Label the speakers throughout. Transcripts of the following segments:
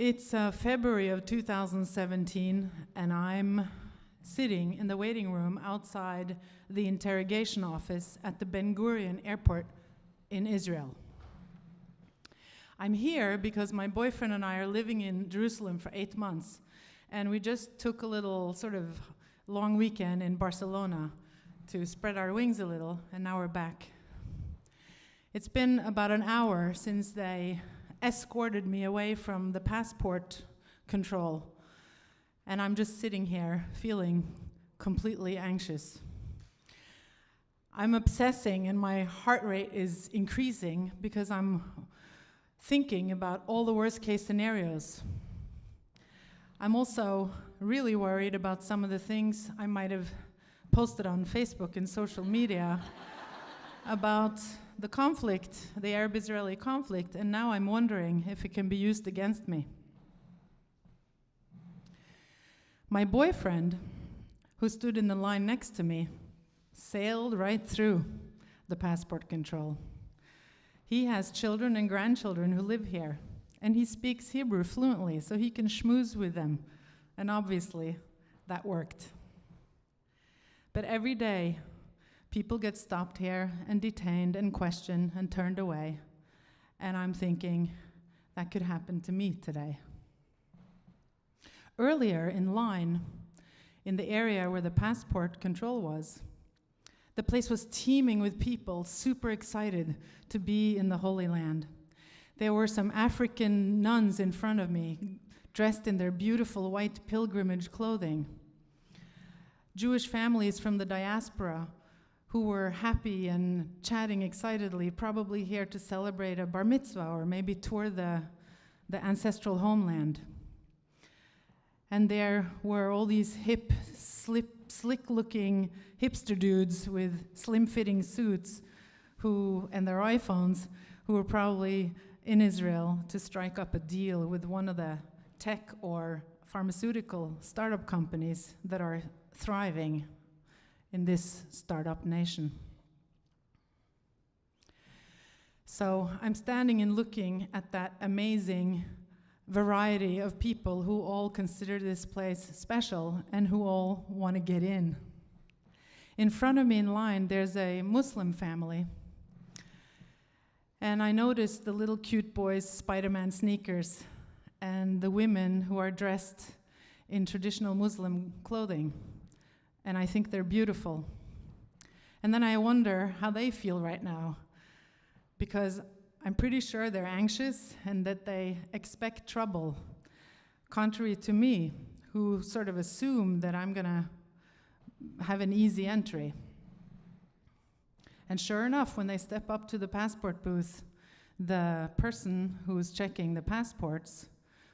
Speaker 1: It's February of 2017, and I'm sitting in the waiting room outside the interrogation office at the Ben Gurion airport in Israel. I'm here because my boyfriend and I are living in Jerusalem for 8 months, and we just took a little sort of long weekend in Barcelona to spread our wings a little, and now we're back. It's been about an hour since they escorted me away from the passport control, and I'm just sitting here feeling completely anxious. I'm obsessing and my heart rate is increasing because I'm thinking about all the worst case scenarios. I'm also really worried about some of the things I might have posted on Facebook and social media about the conflict, the Arab-Israeli conflict, and now I'm wondering if it can be used against me. My boyfriend, who stood in the line next to me, sailed right through the passport control. He has children and grandchildren who live here, and he speaks Hebrew fluently, so he can schmooze with them, and obviously that worked. But every day, people get stopped here and detained and questioned and turned away. And I'm thinking, that could happen to me today. Earlier in line, in the area where the passport control was, the place was teeming with people super excited to be in the Holy Land. There were some African nuns in front of me, dressed in their beautiful white pilgrimage clothing. Jewish families from the diaspora who were happy and chatting excitedly, probably here to celebrate a bar mitzvah or maybe tour the ancestral homeland. And there were all these hip, slick-looking hipster dudes with slim-fitting suits and their iPhones who were probably in Israel to strike up a deal with one of the tech or pharmaceutical startup companies that are thriving in this startup nation. So I'm standing and looking at that amazing variety of people who all consider this place special and who all want to get in. In front of me in line, there's a Muslim family. And I noticed the little cute boys' Spider-Man sneakers and the women who are dressed in traditional Muslim clothing. And I think they're beautiful. And then I wonder how they feel right now, because I'm pretty sure they're anxious and that they expect trouble, contrary to me, who sort of assume that I'm gonna have an easy entry. And sure enough, when they step up to the passport booth, the person who's checking the passports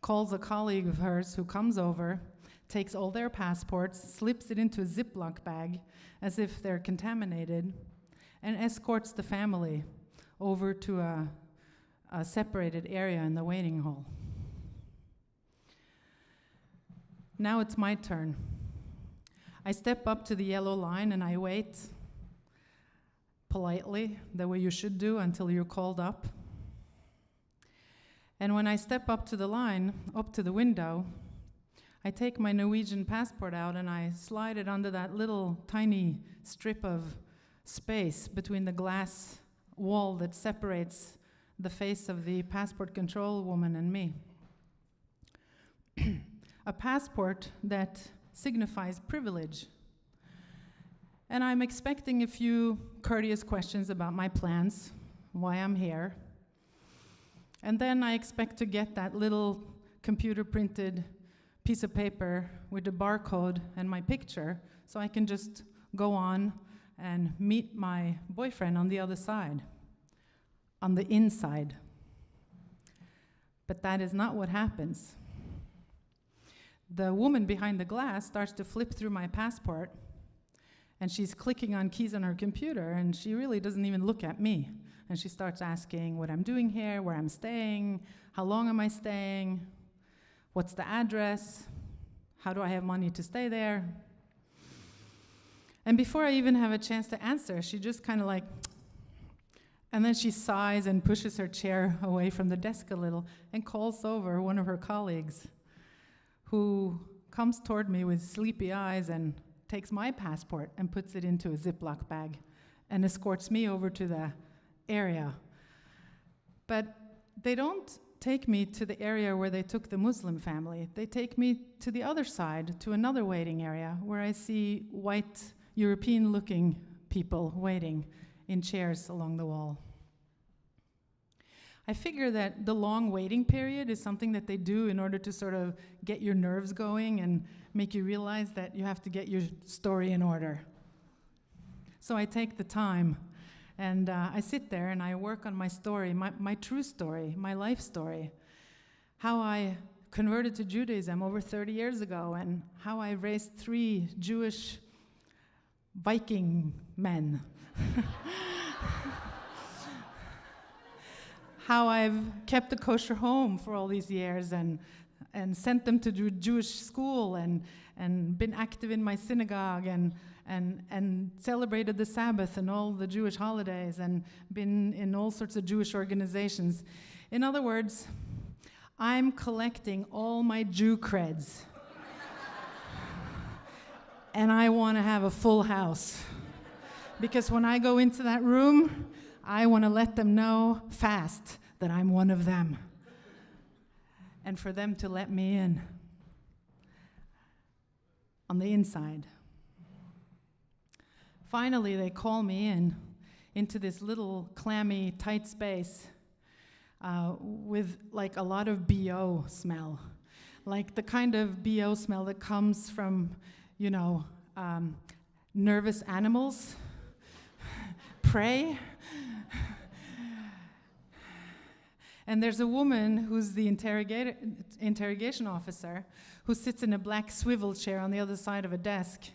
Speaker 1: calls a colleague of hers who comes over, takes all their passports, slips it into a Ziploc bag as if they're contaminated, and escorts the family over to a separated area in the waiting hall. Now it's my turn. I step up to the yellow line and I wait politely, the way you should do until you're called up. And when I step up to the line, up to the window, I take my Norwegian passport out and I slide it onto that little tiny strip of space between the glass wall that separates the face of the passport control woman and me. A passport that signifies privilege. And I'm expecting a few courteous questions about my plans, why I'm here. And then I expect to get that little computer-printed piece of paper with a barcode and my picture, so I can just go on and meet my boyfriend on the other side, on the inside. But that is not what happens. The woman behind the glass starts to flip through my passport, and she's clicking on keys on her computer, and she really doesn't even look at me. And she starts asking what I'm doing here, where I'm staying, how long am I staying, what's the address, how do I have money to stay there? And before I even have a chance to answer, she just kind of like And then she sighs and pushes her chair away from the desk a little and calls over one of her colleagues, who comes toward me with sleepy eyes and takes my passport and puts it into a Ziploc bag and escorts me over to the area. But they don't take me to the area where they took the Muslim family. They take me to the other side, to another waiting area, where I see white, European-looking people waiting in chairs along the wall. I figure that the long waiting period is something that they do in order to sort of get your nerves going and make you realize that you have to get your story in order. So I take the time, and I sit there and I work on my story, my true story, my life story, how I converted to Judaism over 30 years ago, and how I raised 3 Jewish Viking men. How I've kept a kosher home for all these years and sent them to Jewish school and been active in my synagogue and celebrated the Sabbath and all the Jewish holidays and been in all sorts of Jewish organizations. In other words, I'm collecting all my Jew creds. And I want to have a full house. Because when I go into that room, I want to let them know fast that I'm one of them. And for them to let me in on the inside. Finally, they call me into this little clammy, tight space with like a lot of BO smell. Like the kind of BO smell that comes from, nervous animals, prey. And there's a woman who's the interrogation officer who sits in a black swivel chair on the other side of a desk.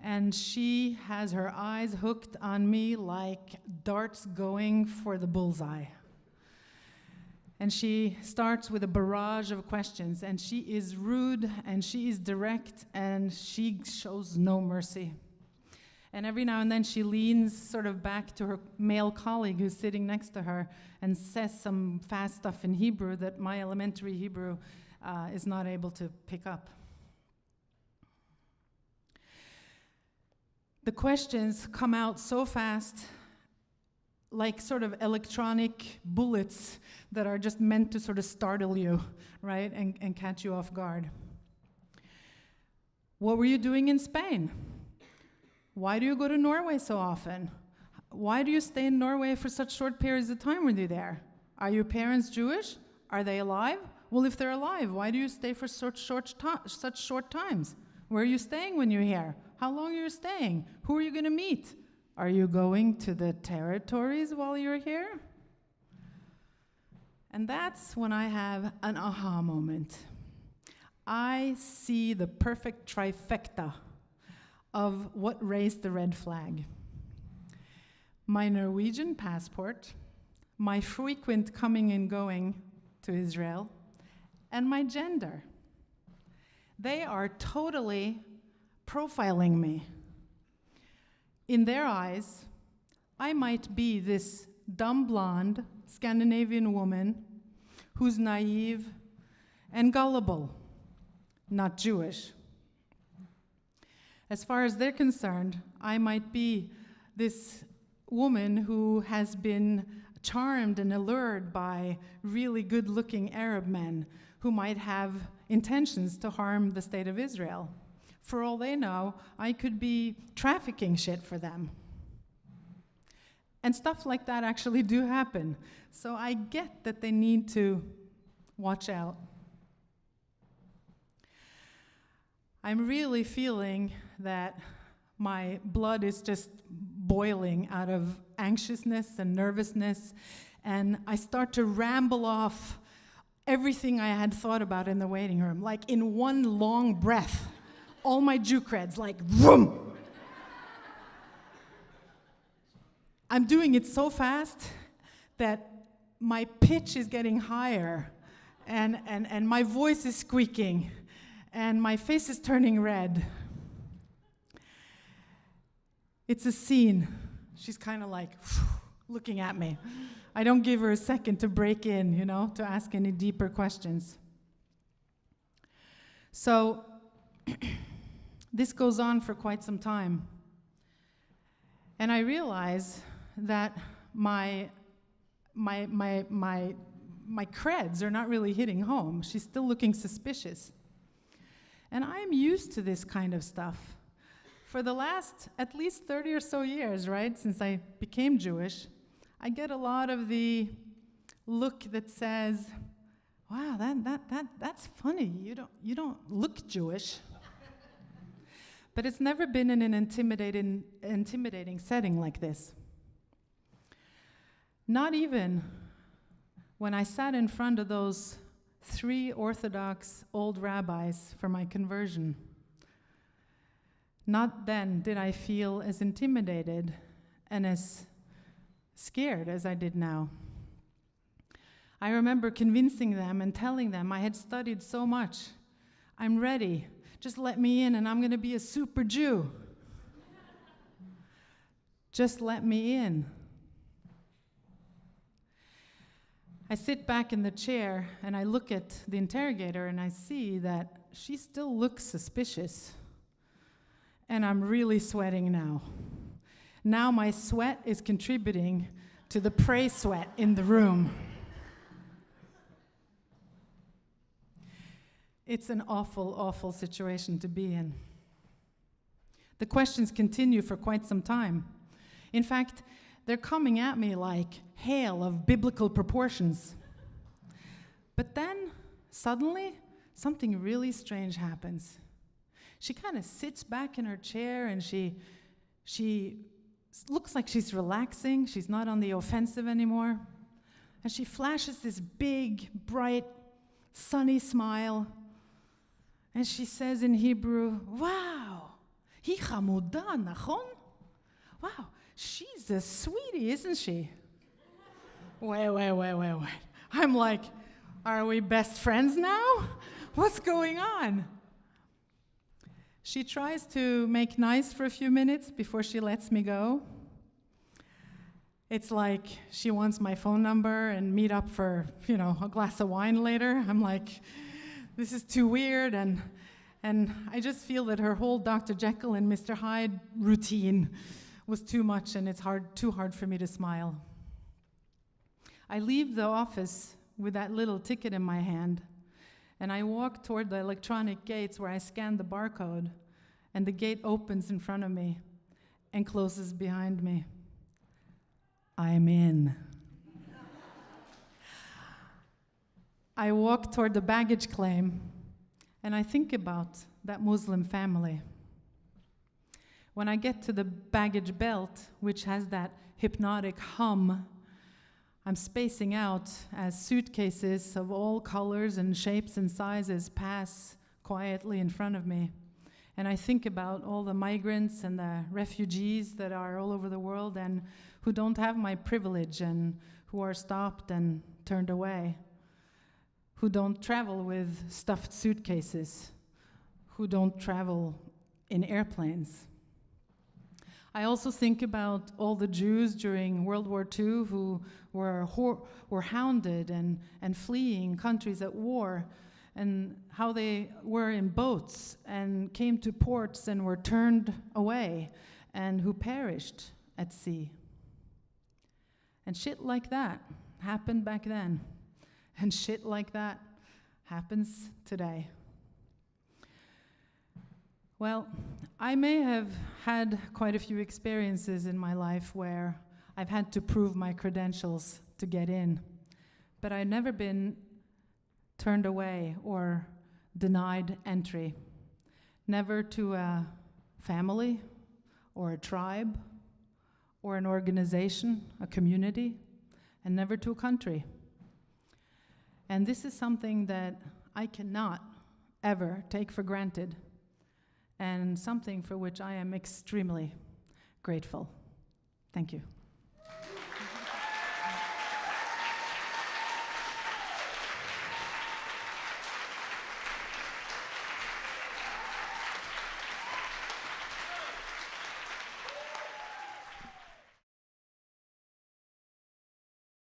Speaker 1: And she has her eyes hooked on me like darts going for the bullseye. And she starts with a barrage of questions, and she is rude, and she is direct, and she shows no mercy. And every now and then she leans sort of back to her male colleague who's sitting next to her and says some fast stuff in Hebrew that my elementary Hebrew is not able to pick up. The questions come out so fast, like sort of electronic bullets that are just meant to sort of startle you, right, and catch you off guard. What were you doing in Spain? Why do you go to Norway so often? Why do you stay in Norway for such short periods of time when you're there? Are your parents Jewish? Are they alive? Well, if they're alive, why do you stay for such short times? Where are you staying when you're here? How long are you staying? Who are you going to meet? Are you going to the territories while you're here? And that's when I have an aha moment. I see the perfect trifecta of what raised the red flag. My Norwegian passport, my frequent coming and going to Israel, and my gender. They are totally profiling me. In their eyes, I might be this dumb blonde Scandinavian woman who's naive and gullible, not Jewish. As far as they're concerned, I might be this woman who has been charmed and allured by really good-looking Arab men who might have intentions to harm the state of Israel. For all they know, I could be trafficking shit for them. And stuff like that actually do happen. So I get that they need to watch out. I'm really feeling that my blood is just boiling out of anxiousness and nervousness, and I start to ramble off everything I had thought about in the waiting room, like in one long breath. All my Jew creds, like, vroom! I'm doing it so fast that my pitch is getting higher, and my voice is squeaking, and my face is turning red. It's a scene. She's kind of like, looking at me. I don't give her a second to break in, to ask any deeper questions. So this goes on for quite some time. And I realize that my creds are not really hitting home. She's still looking suspicious. And I'm used to this kind of stuff. For the last at least 30 or so years, right, since I became Jewish, I get a lot of the look that says, wow, that's funny. You don't look Jewish. But it's never been in an intimidating setting like this. Not even when I sat in front of those 3 Orthodox old rabbis for my conversion. Not then did I feel as intimidated and as scared as I did now. I remember convincing them and telling them I had studied so much. I'm ready. Just let me in and I'm going to be a super Jew. Just let me in. I sit back in the chair and I look at the interrogator and I see that she still looks suspicious. And I'm really sweating now. Now my sweat is contributing to the pray sweat in the room. It's an awful, awful situation to be in. The questions continue for quite some time. In fact, they're coming at me like hail of biblical proportions. But then, suddenly, something really strange happens. She kind of sits back in her chair and she looks like she's relaxing. She's not on the offensive anymore. And she flashes this big, bright, sunny smile. And she says in Hebrew, wow, hi chamuda, nachon? Wow, she's a sweetie, isn't she? Wait. I'm like, are we best friends now? What's going on? She tries to make nice for a few minutes before she lets me go. It's like she wants my phone number and meet up for, a glass of wine later. I'm like, this is too weird, and I just feel that her whole Dr. Jekyll and Mr. Hyde routine was too much, and it's too hard for me to smile. I leave the office with that little ticket in my hand, and I walk toward the electronic gates where I scan the barcode, and the gate opens in front of me and closes behind me. I'm in. I walk toward the baggage claim, and I think about that Muslim family. When I get to the baggage belt, which has that hypnotic hum, I'm spacing out as suitcases of all colors and shapes and sizes pass quietly in front of me. And I think about all the migrants and the refugees that are all over the world and who don't have my privilege and who are stopped and turned away, who don't travel with stuffed suitcases, who don't travel in airplanes. I also think about all the Jews during World War II who were hounded and fleeing countries at war, and how they were in boats and came to ports and were turned away, and who perished at sea. And shit like that happened back then, and shit like that happens today. Well, I may have had quite a few experiences in my life where I've had to prove my credentials to get in, but I've never been turned away or denied entry. Never to a family or a tribe or an organization, a community, and never to a country. And this is something that I cannot ever take for granted, and something for which I am extremely grateful. Thank you.